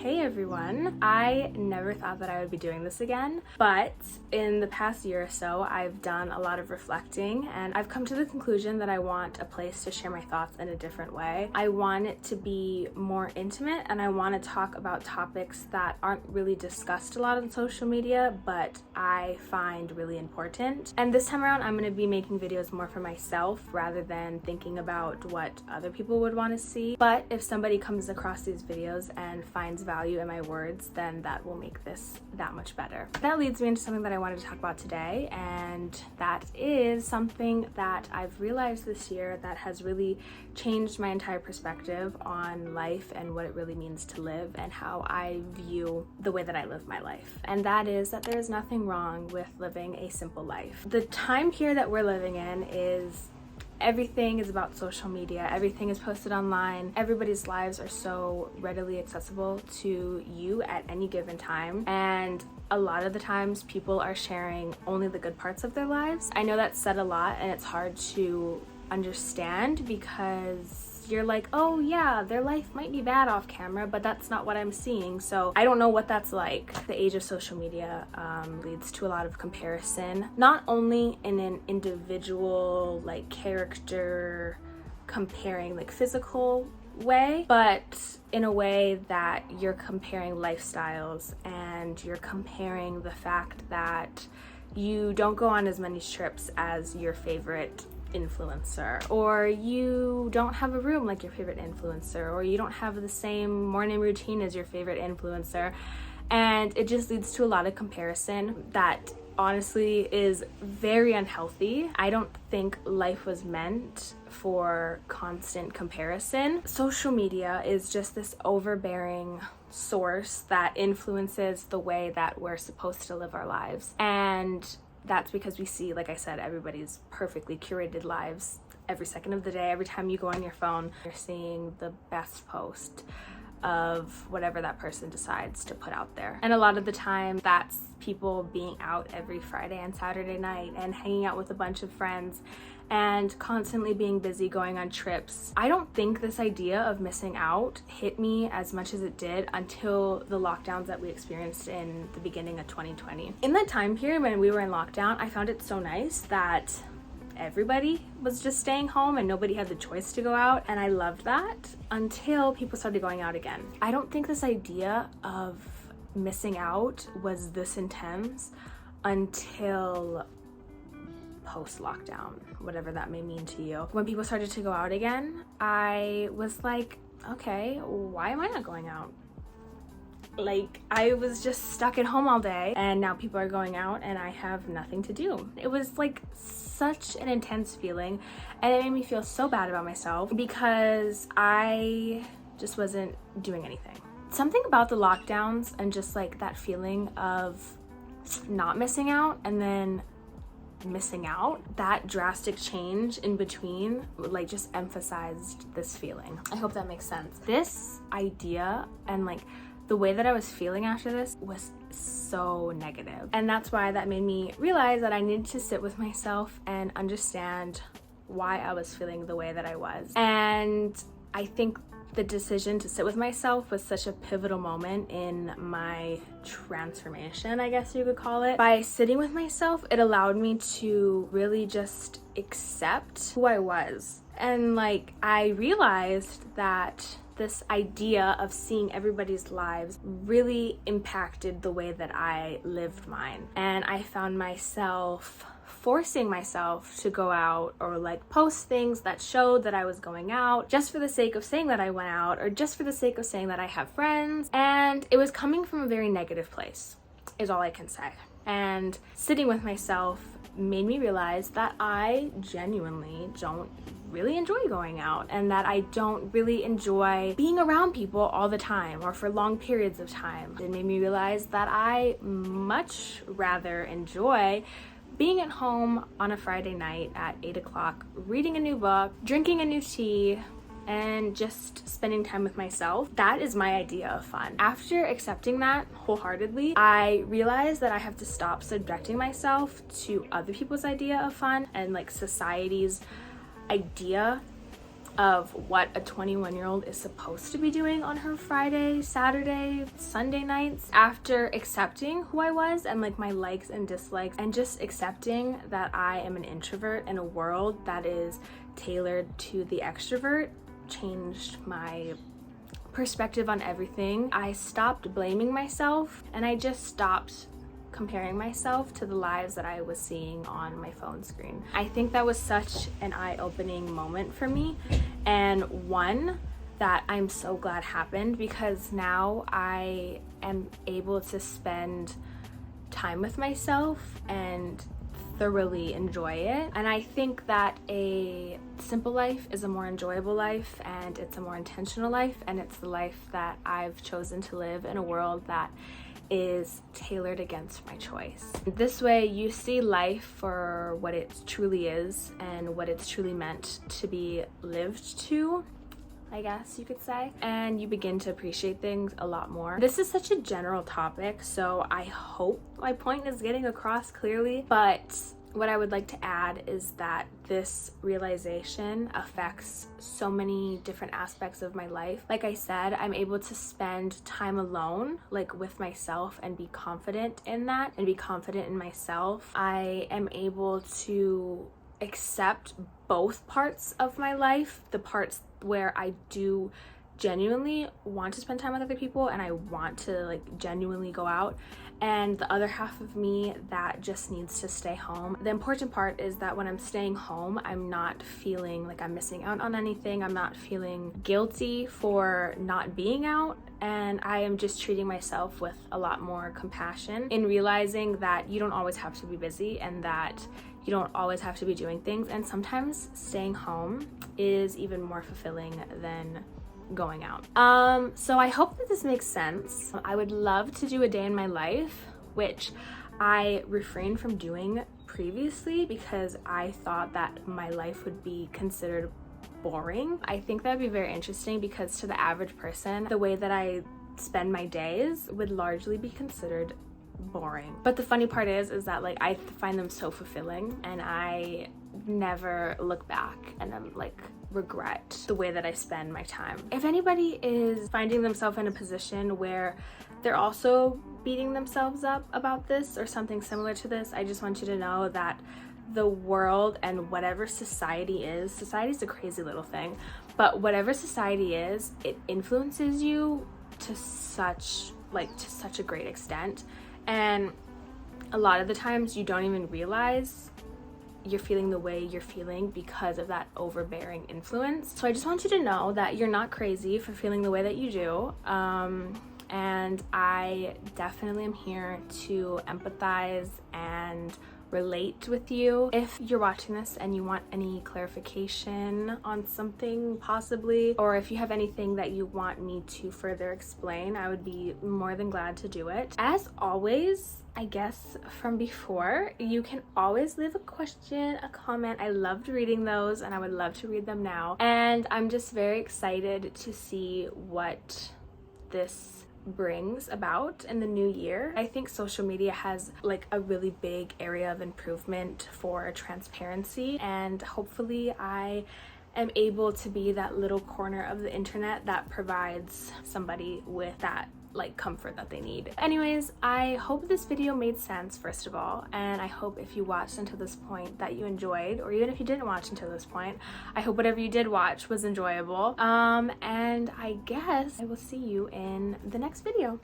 Hey everyone! I never thought that I would be doing this again, but in the past year or so, I've done a lot of reflecting and I've come to the conclusion that I want a place to share my thoughts in a different way. I want it to be more intimate and I want to talk about topics that aren't really discussed a lot on social media, but I find really important. And this time around, I'm going to be making videos more for myself rather than thinking about what other people would want to see. But if somebody comes across these videos and finds value in my words, then that will make this that much better. That leads me into something that I wanted to talk about today, and that is something that I've realized this year that has really changed my entire perspective on life and what it really means to live and how I view the way that I live my life. And that is that there is nothing wrong with living a simple life. The time period that we're living in is everything is about social media. Everything is posted online. Everybody's lives are so readily accessible to you at any given time. And a lot of the times people are sharing only the good parts of their lives. I know that's said a lot and it's hard to understand because you're like, oh yeah, their life might be bad off camera, but that's not what I'm seeing. So I don't know what that's like. The age of social media leads to a lot of comparison, not only in an individual like character comparing like physical way, but in a way that you're comparing lifestyles and you're comparing the fact that you don't go on as many trips as your favorite influencer, or you don't have a room like your favorite influencer, or you don't have the same morning routine as your favorite influencer. And it just leads to a lot of comparison that honestly is very unhealthy. I don't think life was meant for constant comparison. Social media is just this overbearing source that influences the way that we're supposed to live our lives. And that's because we see, like I said, everybody's perfectly curated lives every second of the day. Every time you go on your phone, you're seeing the best post of whatever that person decides to put out there. And a lot of the time, that's people being out every Friday and Saturday night and hanging out with a bunch of friends and constantly being busy going on trips. I don't think this idea of missing out hit me as much as it did until the lockdowns that we experienced in the beginning of 2020. In that time period when we were in lockdown, I found it so nice that everybody was just staying home and nobody had the choice to go out, and I loved that until people started going out again. I don't think this idea of missing out was this intense until post-lockdown, whatever that may mean to you. When people started to go out again, I was like, okay, why am I not going out? Like, I was just stuck at home all day and now people are going out and I have nothing to do. It was like such an intense feeling and it made me feel so bad about myself because I just wasn't doing anything. Something about the lockdowns and just like that feeling of not missing out and then missing out, that drastic change in between like just emphasized this feeling. I hope that makes sense. This idea and like the way that I was feeling after this was so negative. And that's why that made me realize that I needed to sit with myself and understand why I was feeling the way that I was. And I think the decision to sit with myself was such a pivotal moment in my transformation, I guess you could call it. By sitting with myself, it allowed me to really just accept who I was. And like, I realized that this idea of seeing everybody's lives really impacted the way that I lived mine. And I found myself forcing myself to go out or like post things that showed that I was going out just for the sake of saying that I went out or just for the sake of saying that I have friends. And it was coming from a very negative place, is all I can say. And sitting with myself made me realize that I genuinely don't really enjoy going out and that I don't really enjoy being around people all the time or for long periods of time. It made me realize that I much rather enjoy being at home on a Friday night at 8 o'clock, reading a new book, drinking a new tea, and just spending time with myself. That is my idea of fun. After accepting that wholeheartedly, I realized that I have to stop subjecting myself to other people's idea of fun and like society's idea of what a 21-year-old is supposed to be doing on her Friday, Saturday, Sunday nights. After accepting who I was and like my likes and dislikes, and just accepting that I am an introvert in a world that is tailored to the extrovert, changed my perspective on everything. I stopped blaming myself, and I just stopped comparing myself to the lives that I was seeing on my phone screen. I think that was such an eye-opening moment for me, and one that I'm so glad happened, because now I am able to spend time with myself and thoroughly enjoy it. And I think that a simple life is a more enjoyable life, and it's a more intentional life, and it's the life that I've chosen to live in a world that is tailored against my choice. This way you see life for what it truly is and what it's truly meant to be lived to, I guess you could say, and you begin to appreciate things a lot more. This is such a general topic, so I hope my point is getting across clearly, but what I would like to add is that this realization affects so many different aspects of my life. Like I said, I'm able to spend time alone, like with myself, and be confident in that and be confident in myself. I am able to accept both parts of my life, the parts where I do genuinely want to spend time with other people and I want to like genuinely go out, and the other half of me that just needs to stay home. The important part is that when I'm staying home, I'm not feeling like I'm missing out on anything. I'm not feeling guilty for not being out, and I am just treating myself with a lot more compassion in realizing that you don't always have to be busy and that you don't always have to be doing things, and sometimes staying home is even more fulfilling than going out. So I hope that this makes sense. I would love to do a day in my life, which I refrained from doing previously because I thought that my life would be considered boring. I think that would be very interesting because to the average person, the way that I spend my days would largely be considered boring. But the funny part is that like I find them so fulfilling, and I never look back and I'm like regret the way that I spend my time. If anybody is finding themselves in a position where they're also beating themselves up about this or something similar to this, I just want you to know that the world and whatever society is a crazy little thing, but whatever society is, it influences you to such a great extent, and a lot of the times you don't even realize you're feeling the way you're feeling because of that overbearing influence. So I just want you to know that you're not crazy for feeling the way that you do, and I definitely am here to empathize and relate with you. If you're watching this and you want any clarification on something possibly, or if you have anything that you want me to further explain, I would be more than glad to do it. As always, I guess from before, you can always leave a question, a comment. I loved reading those and I would love to read them now. And I'm just very excited to see what this brings about in the new year. I think social media has like a really big area of improvement for transparency, and hopefully I am able to be that little corner of the internet that provides somebody with that like comfort that they need. Anyways, I hope this video made sense first of all, and I hope if you watched until this point that you enjoyed, or even if you didn't watch until this point, I hope whatever you did watch was enjoyable. And I guess I will see you in the next video.